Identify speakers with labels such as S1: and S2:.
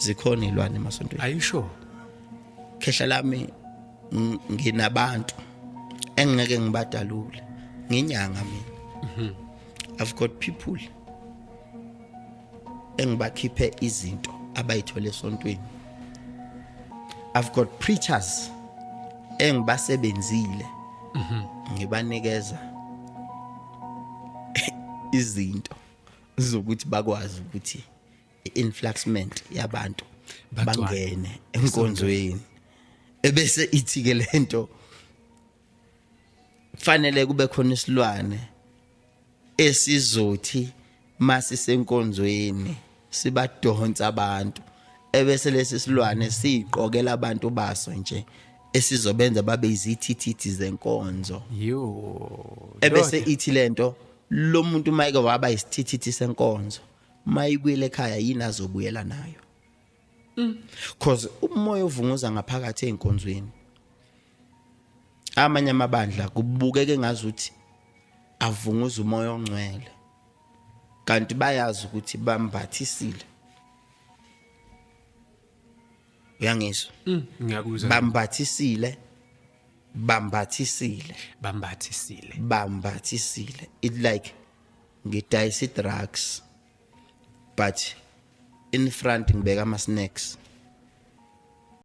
S1: zikhona ilwane emasontweni.
S2: Are you sure?
S1: Khehla lami nginabantu engeke ngibadalule nginyanga mina. I've got people engibakhiphe izinto abayithole esontweni. I've got preachers engibasebenzile ngibanikeza izinto zokuthi bakwazi ukuthi influxment yabantu bangene enkonzweni. Ebese ithi ke lento kufanele kube khona isilwane esizothi mase senkonzweni sibadonsa abantu, ebese lesi silwane siqokela abantu baso nje esizobenza babe izithithithi zenkonzo. Ebese ithi lento lo muntu mayike waba isithithithi senkonzo mayibuyele ekhaya yini azobuyela nayo. Because umoya uvunguza ngaphakathi enkonzweni. Amanye amabandla kubukeke ngazuthi avunguza umoya ongcwele, kanti bayazi ukuthi bambathisile. Uyangizwa?
S2: Ngiyakuzwa.
S1: Bambathisile. It like ngidayisa drugs but in front ngibeka ama snacks.